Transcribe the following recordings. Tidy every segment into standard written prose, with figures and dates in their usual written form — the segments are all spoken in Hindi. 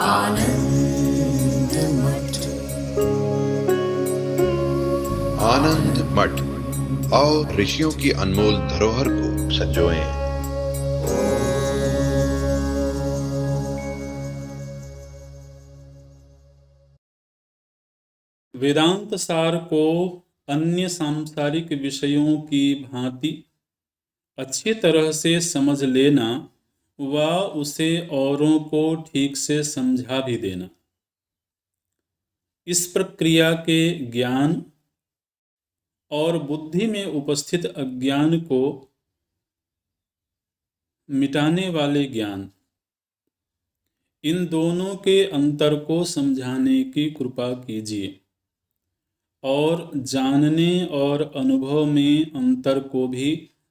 आनंद मठ। आनंद मठ और ऋषियों की अनमोल धरोहर को संजोएं। वेदांत सार को अन्य सांसारिक विषयों की भांति अच्छी तरह से समझ लेना व उसे औरों को ठीक से समझा भी देना, इस प्रक्रिया के ज्ञान और बुद्धि में उपस्थित अज्ञान को मिटाने वाले ज्ञान, इन दोनों के अंतर को समझाने की कृपा कीजिए और जानने और अनुभव में अंतर को भी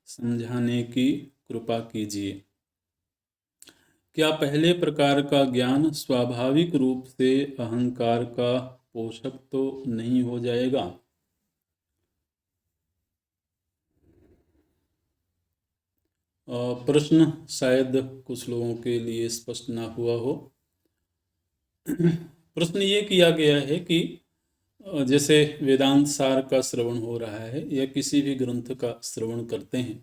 समझाने की कृपा कीजिए। क्या पहले प्रकार का ज्ञान स्वाभाविक रूप से अहंकार का पोषक तो नहीं हो जाएगा? प्रश्न शायद कुछ लोगों के लिए स्पष्ट ना हुआ हो। प्रश्न ये किया गया है कि जैसे वेदांत सार का श्रवण हो रहा है या किसी भी ग्रंथ का श्रवण करते हैं,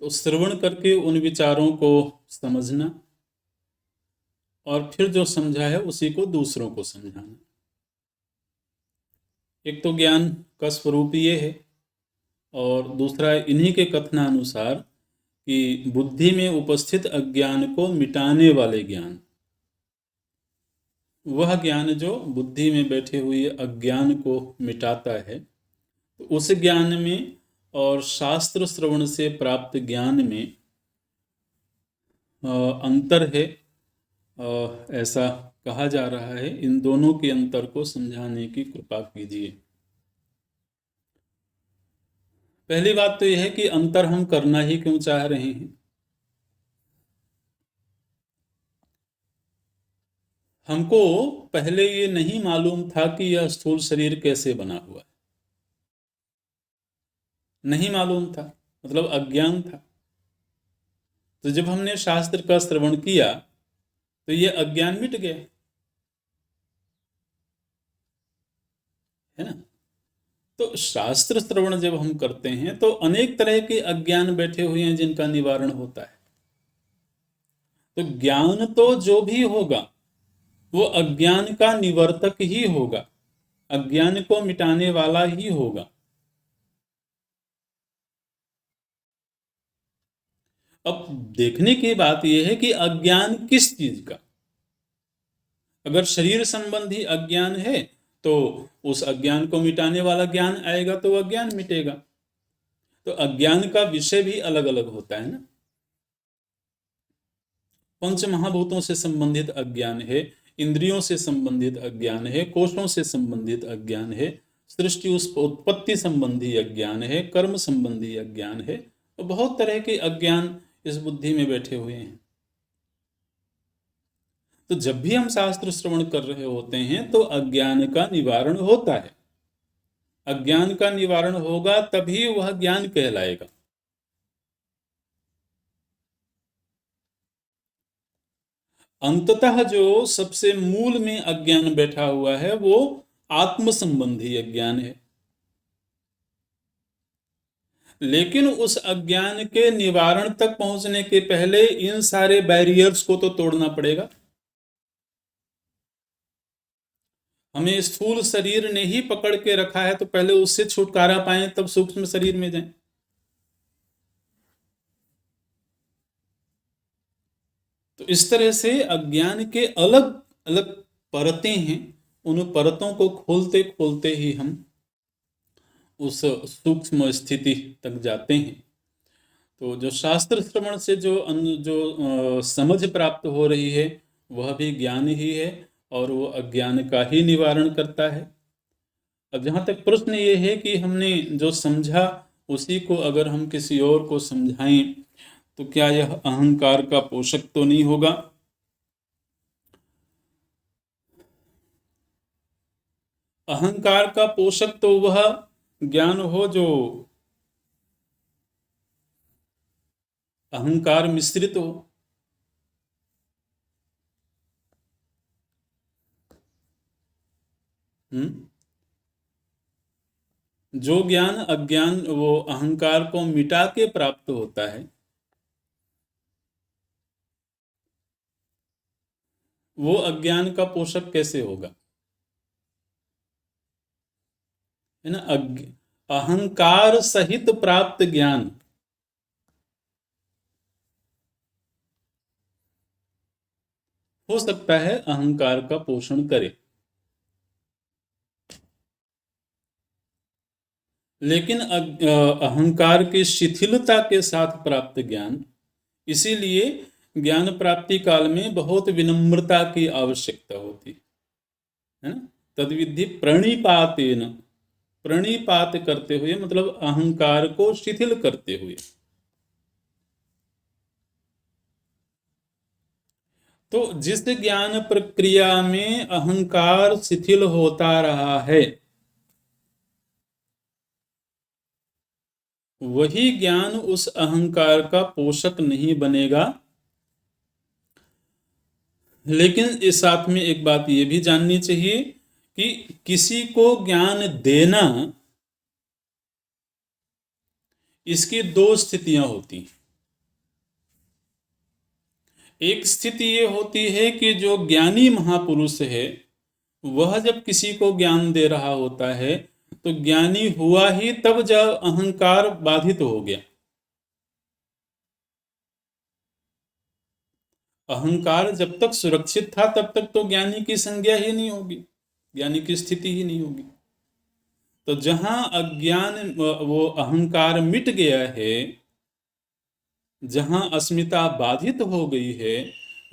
तो श्रवण करके उन विचारों को समझना और फिर जो समझा है उसी को दूसरों को समझाना। एक तो ज्ञान का स्वरूप ये है और दूसरा इन्हीं के कथनानुसार कि बुद्धि में उपस्थित अज्ञान को मिटाने वाले ज्ञान, वह ज्ञान जो बुद्धि में बैठे हुए अज्ञान को मिटाता है, तो उस ज्ञान में और शास्त्र श्रवण से प्राप्त ज्ञान में अंतर है, ऐसा कहा जा रहा है। इन दोनों के अंतर को समझाने की कृपा कीजिए। पहली बात तो यह है कि अंतर हम करना ही क्यों चाह रहे हैं। हमको पहले ये नहीं मालूम था कि यह स्थूल शरीर कैसे बना हुआ है, नहीं मालूम था, मतलब अज्ञान था। तो जब हमने शास्त्र का श्रवण किया तो ये अज्ञान मिट गया, है ना। तो शास्त्र श्रवण जब हम करते हैं तो अनेक तरह के अज्ञान बैठे हुए हैं जिनका निवारण होता है। तो ज्ञान तो जो भी होगा वो अज्ञान का निवर्तक ही होगा, अज्ञान को मिटाने वाला ही होगा। अब देखने की बात यह है कि अज्ञान किस चीज का। अगर शरीर संबंधी अज्ञान है तो उस अज्ञान को मिटाने वाला ज्ञान आएगा तो अज्ञान मिटेगा। तो अज्ञान का विषय भी अलग अलग होता है ना। पंच महाभूतों से संबंधित अज्ञान है, इंद्रियों से संबंधित अज्ञान है, कोशों से संबंधित अज्ञान है, सृष्टि उस उत्पत्ति संबंधी अज्ञान है, कर्म संबंधी अज्ञान है, और बहुत तरह के अज्ञान इस बुद्धि में बैठे हुए हैं। तो जब भी हम शास्त्र श्रवण कर रहे होते हैं तो अज्ञान का निवारण होता है। अज्ञान का निवारण होगा तभी वह ज्ञान कहलाएगा। अंततः जो सबसे मूल में अज्ञान बैठा हुआ है वो आत्म संबंधी अज्ञान है, लेकिन उस अज्ञान के निवारण तक पहुंचने के पहले इन सारे बैरियर्स को तो तोड़ना पड़ेगा। हमें स्थूल शरीर ने ही पकड़ के रखा है, तो पहले उससे छुटकारा पाए तब सूक्ष्म शरीर में जाएं। तो इस तरह से अज्ञान के अलग अलग परतें हैं, उन परतों को खोलते खोलते ही हम उस सूक्ष्म स्थिति तक जाते हैं। तो जो शास्त्र श्रवण से जो समझ प्राप्त हो रही है वह भी ज्ञान ही है और वो अज्ञान का ही निवारण करता है। अब जहाँ तक प्रश्न ये है कि हमने जो समझा उसी को अगर हम किसी और को समझाएं तो क्या यह अहंकार का पोषक तो नहीं होगा। अहंकार का पोषक तो वह ज्ञान हो जो अहंकार मिश्रित हो। हम्म जो ज्ञान अज्ञान वो अहंकार को मिटा के प्राप्त होता है, वो अज्ञान का पोषक कैसे होगा? है ना? अहंकार सहित प्राप्त ज्ञान हो सकता है अहंकार का पोषण करे, लेकिन अहंकार की शिथिलता के साथ प्राप्त ज्ञान, इसीलिए ज्ञान प्राप्ति काल में बहुत विनम्रता की आवश्यकता होती है ना? तद्विधि प्रणिपातेन, प्रणिपात करते हुए मतलब अहंकार को शिथिल करते हुए। तो जिस ज्ञान प्रक्रिया में अहंकार शिथिल होता रहा है, वही ज्ञान उस अहंकार का पोषक नहीं बनेगा। लेकिन इस साथ में एक बात ये भी जाननी चाहिए कि किसी को ज्ञान देना, इसकी दो स्थितियां होती हैं। एक स्थिति ये होती है कि जो ज्ञानी महापुरुष है वह जब किसी को ज्ञान दे रहा होता है तो ज्ञानी हुआ ही तब जब अहंकार बाधित हो गया। अहंकार जब तक सुरक्षित था तब तक तो ज्ञानी की संज्ञा ही नहीं होगी, ज्ञानी की स्थिति ही नहीं होगी। तो जहां अज्ञान वो अहंकार मिट गया है, जहां अस्मिता बाधित हो गई है,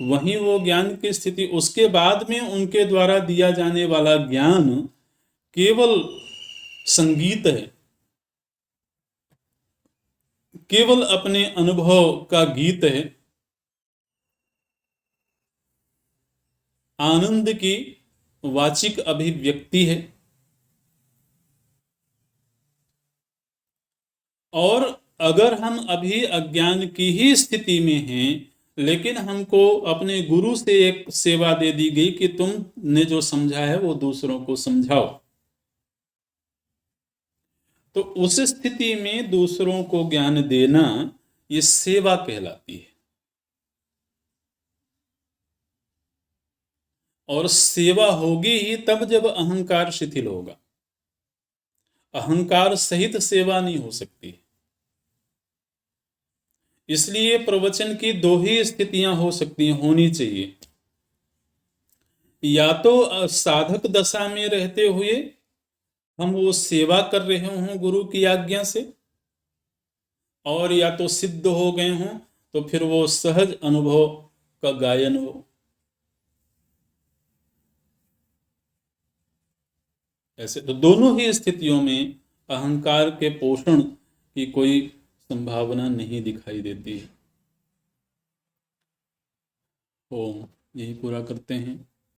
वहीं वो ज्ञान की स्थिति, उसके बाद में उनके द्वारा दिया जाने वाला ज्ञान केवल संगीत है, केवल अपने अनुभव का गीत है, आनंद की वाचिक अभिव्यक्ति है। और अगर हम अभी अज्ञान की ही स्थिति में हैं, लेकिन हमको अपने गुरु से एक सेवा दे दी गई कि तुमने जो समझा है वो दूसरों को समझाओ, तो उस स्थिति में दूसरों को ज्ञान देना ये सेवा कहलाती है। और सेवा होगी ही तब जब अहंकार शिथिल होगा। अहंकार सहित सेवा नहीं हो सकती। इसलिए प्रवचन की दो ही स्थितियां हो सकती हैं, होनी चाहिए। या तो साधक दशा में रहते हुए हम वो सेवा कर रहे हों गुरु की आज्ञा से, और या तो सिद्ध हो गए हों तो फिर वो सहज अनुभव का गायन हो। ऐसे तो दोनों ही स्थितियों में अहंकार के पोषण की कोई संभावना नहीं दिखाई देती है। ओम, यही पूरा करते हैं।